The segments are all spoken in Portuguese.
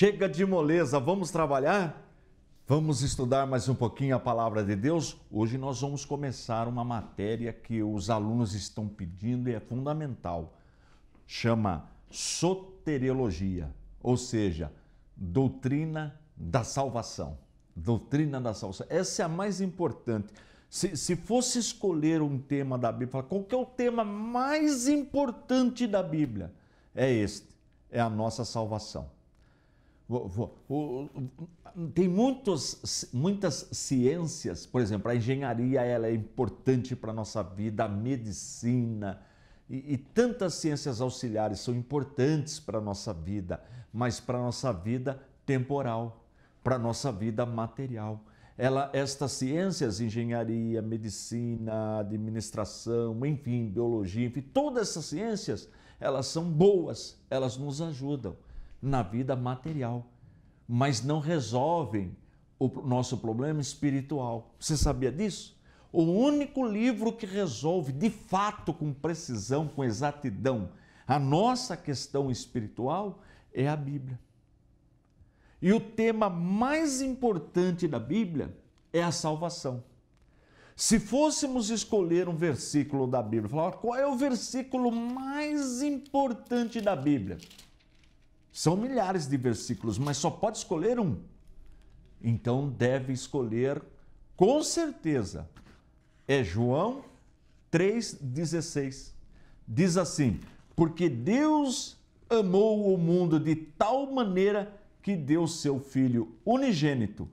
Chega de moleza, vamos trabalhar? Vamos estudar mais um pouquinho a palavra de Deus? Hoje nós vamos começar uma matéria que os alunos estão pedindo e é fundamental. Chama soteriologia, ou seja, doutrina da salvação. Doutrina da salvação. Essa é a mais importante. Se fosse escolher um tema da Bíblia, qual que é o tema mais importante da Bíblia? É este, é a nossa salvação. Tem muitas ciências, por exemplo, a engenharia ela é importante para a nossa vida, a medicina e tantas ciências auxiliares são importantes para a nossa vida, mas para a nossa vida temporal, para a nossa vida material. Estas ciências, engenharia, medicina, administração, enfim, biologia, enfim, todas essas ciências, elas são boas, elas nos ajudam na vida material, mas não resolvem o nosso problema espiritual. Você sabia disso? O único livro que resolve de fato, com precisão, com exatidão, a nossa questão espiritual é a Bíblia. E o tema mais importante da Bíblia é a salvação. Se fôssemos escolher um versículo da Bíblia, falar qual é o versículo mais importante da Bíblia? São milhares de versículos, mas só pode escolher um. Então deve escolher, com certeza, é João 3,16. Diz assim: porque Deus amou o mundo de tal maneira que deu seu Filho unigênito,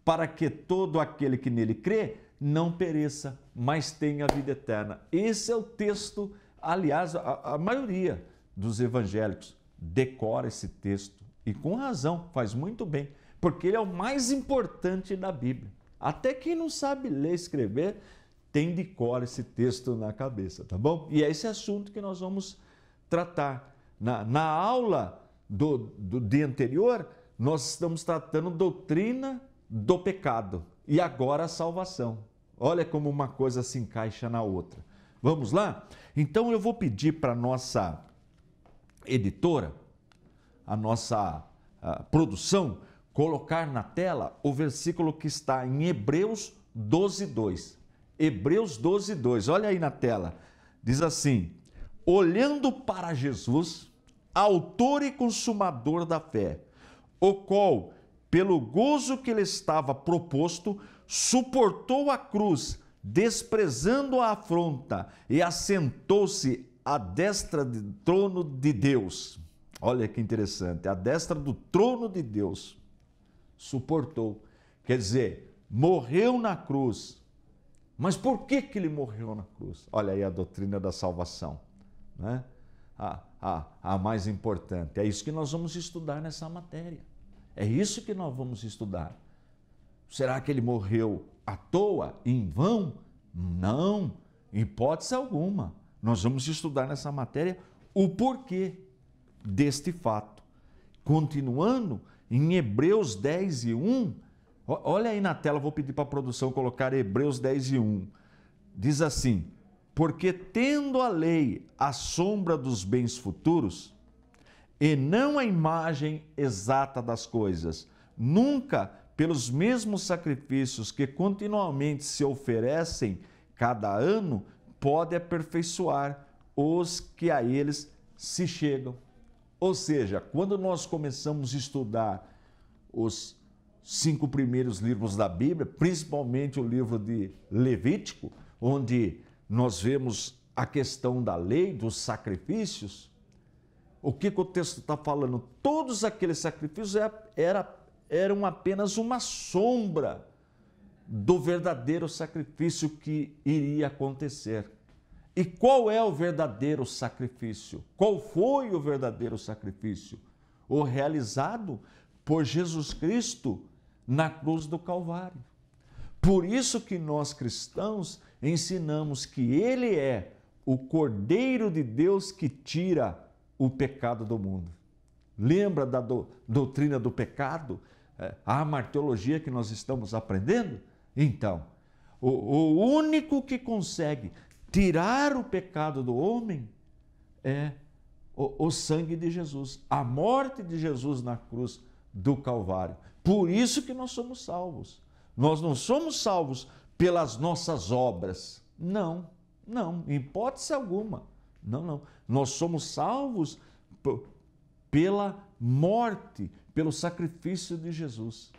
para que todo aquele que nele crê não pereça, mas tenha vida eterna. Esse é o texto, aliás, a maioria dos evangélicos decora esse texto e com razão, faz muito bem, porque ele é o mais importante da Bíblia. Até quem não sabe ler e escrever tem de cor esse texto na cabeça, tá bom? E é esse assunto que nós vamos tratar. Na aula do dia anterior, nós estamos tratando doutrina do pecado e agora a salvação. Olha como uma coisa se encaixa na outra. Vamos lá? Então eu vou pedir para a nossa editora, a nossa produção, colocar na tela o versículo que está em Hebreus 12:2. Hebreus 12:2, olha aí na tela. Diz assim: olhando para Jesus, autor e consumador da fé, o qual, pelo gozo que lhe estava proposto, suportou a cruz, desprezando a afronta, e assentou-se à destra do trono de Deus. Olha que interessante, à destra do trono de Deus. Suportou, quer dizer, morreu na cruz. Mas por que ele morreu na cruz? Olha aí a doutrina da salvação, né? A mais importante. É isso que nós vamos estudar nessa matéria. É isso que nós vamos estudar. Será que ele morreu à toa, em vão? Não, em hipótese alguma. Nós vamos estudar nessa matéria o porquê deste fato. Continuando, em Hebreus 10:1, olha aí na tela, vou pedir para a produção colocar Hebreus 10:1. Diz assim: porque tendo a lei a sombra dos bens futuros, e não a imagem exata das coisas, nunca pelos mesmos sacrifícios que continuamente se oferecem cada ano, pode aperfeiçoar os que a eles se chegam. Ou seja, quando nós começamos a estudar os 5 primeiros livros da Bíblia, principalmente o livro de Levítico, onde nós vemos a questão da lei, dos sacrifícios, o que o texto está falando? Todos aqueles sacrifícios eram apenas uma sombra do verdadeiro sacrifício que iria acontecer. E qual é o verdadeiro sacrifício? Qual foi o verdadeiro sacrifício? O realizado por Jesus Cristo na cruz do Calvário. Por isso que nós cristãos ensinamos que Ele é o Cordeiro de Deus que tira o pecado do mundo. Lembra da doutrina do pecado? A marteologia que nós estamos aprendendo? Então, o único que consegue tirar o pecado do homem é o sangue de Jesus. A morte de Jesus na cruz do Calvário. Por isso que nós somos salvos. Nós não somos salvos pelas nossas obras. Não, não, em hipótese alguma. Não, não. Nós somos salvos pela morte, pelo sacrifício de Jesus,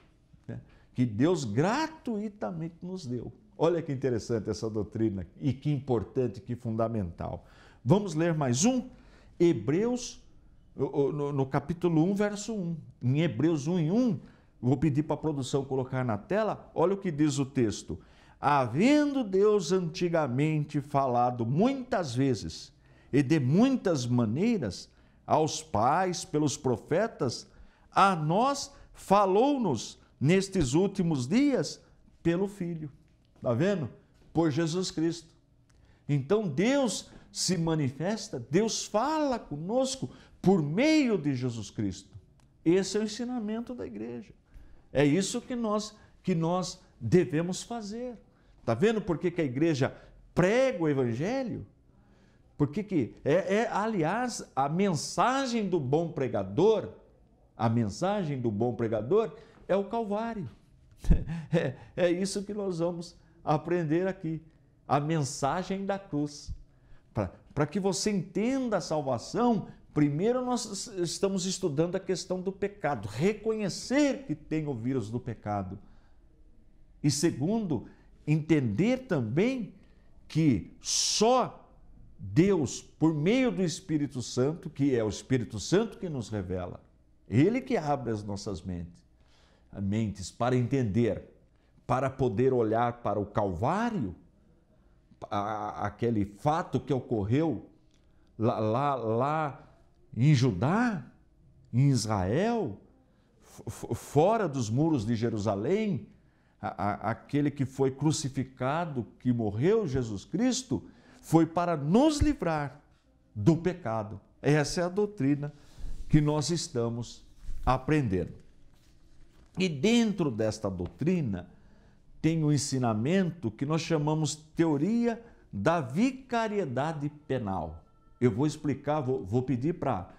né? Que Deus gratuitamente nos deu. Olha que interessante essa doutrina e que importante, que fundamental. Vamos ler mais um? Hebreus, no capítulo 1, verso 1. Em Hebreus 1:1, vou pedir para a produção colocar na tela, olha o que diz o texto. Havendo Deus antigamente falado muitas vezes e de muitas maneiras aos pais pelos profetas, a nós falou-nos nestes últimos dias pelo Filho. Está vendo? Por Jesus Cristo. Então Deus se manifesta, Deus fala conosco por meio de Jesus Cristo. Esse é o ensinamento da igreja. É isso que nós devemos fazer. Está vendo por que a igreja prega o Evangelho? Porque aliás, a mensagem do bom pregador, é o Calvário. É isso que nós vamos aprender aqui. A mensagem da cruz. Para que você entenda a salvação, primeiro nós estamos estudando a questão do pecado, reconhecer que tem o vírus do pecado. E segundo, entender também que só Deus, por meio do Espírito Santo, que é o Espírito Santo que nos revela, Ele que abre as nossas mentes para entender, para poder olhar para o Calvário, aquele fato que ocorreu lá em Judá, em Israel, fora dos muros de Jerusalém, aquele que foi crucificado, que morreu, Jesus Cristo, foi para nos livrar do pecado. Essa é a doutrina que nós estamos aprendendo. E dentro desta doutrina tem um ensinamento que nós chamamos teoria da vicariedade penal. Eu vou explicar, vou pedir para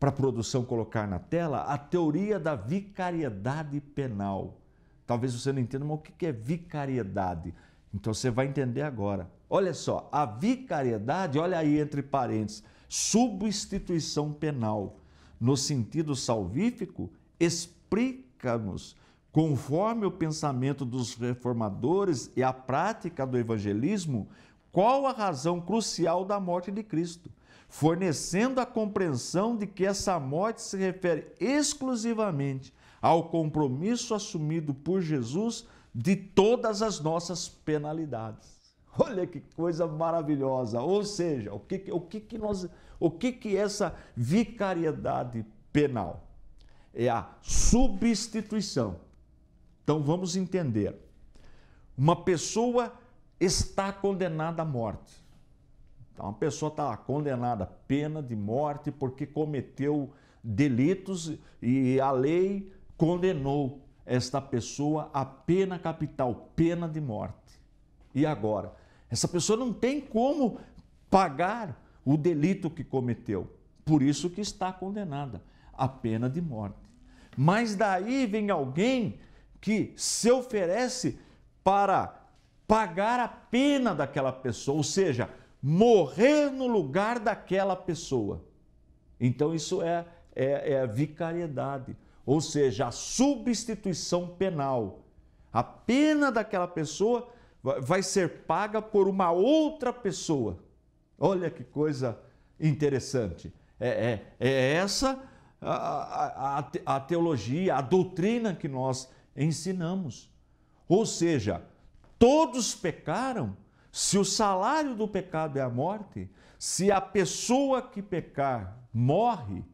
a produção colocar na tela a teoria da vicariedade penal. Talvez você não entenda, mas o que é vicariedade? Então você vai entender agora. Olha só, a vicariedade, olha aí entre parênteses, substituição penal, no sentido salvífico, explica-nos, conforme o pensamento dos reformadores e a prática do evangelismo, qual a razão crucial da morte de Cristo, fornecendo a compreensão de que essa morte se refere exclusivamente ao compromisso assumido por Jesus de todas as nossas penalidades. Olha que coisa maravilhosa! Ou seja, o que é essa vicariedade penal? É a substituição. Então vamos entender. Uma pessoa está condenada à morte. Então, uma pessoa está condenada à pena de morte porque cometeu delitos e a lei condenou esta pessoa à pena capital, pena de morte. E agora? Essa pessoa não tem como pagar o delito que cometeu. Por isso que está condenada à pena de morte. Mas daí vem alguém que se oferece para pagar a pena daquela pessoa, ou seja, morrer no lugar daquela pessoa. Então isso é a vicariedade, ou seja, a substituição penal. A pena daquela pessoa vai ser paga por uma outra pessoa. Olha que coisa interessante. É essa a teologia, a doutrina que nós ensinamos. Ou seja, todos pecaram. Se o salário do pecado é a morte, se a pessoa que pecar morre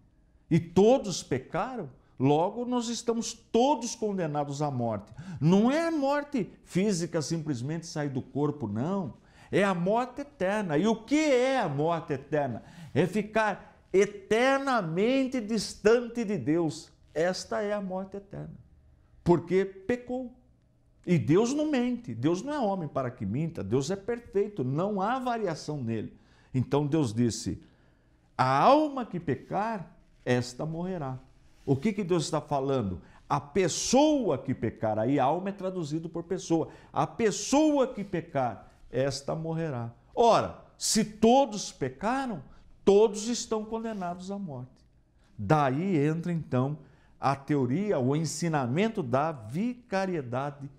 e todos pecaram, logo nós estamos todos condenados à morte. Não é a morte física simplesmente sair do corpo, não. É a morte eterna. E o que é a morte eterna? É ficar eternamente distante de Deus. Esta é a morte eterna. Porque pecou. E Deus não mente. Deus não é homem para que minta. Deus é perfeito. Não há variação nele. Então Deus disse: a alma que pecar, esta morrerá. O que Deus está falando? A pessoa que pecar, aí alma é traduzido por pessoa, a pessoa que pecar, esta morrerá. Ora, se todos pecaram, todos estão condenados à morte. Daí entra então a teoria, o ensinamento da vicariedade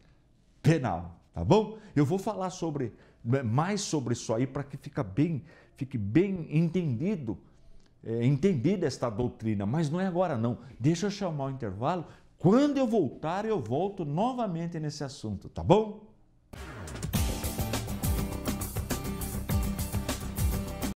penal, tá bom? Eu vou falar mais sobre isso aí para que fique bem entendida esta doutrina, mas não é agora não. Deixa eu chamar o intervalo. Quando eu voltar, eu volto novamente nesse assunto, tá bom?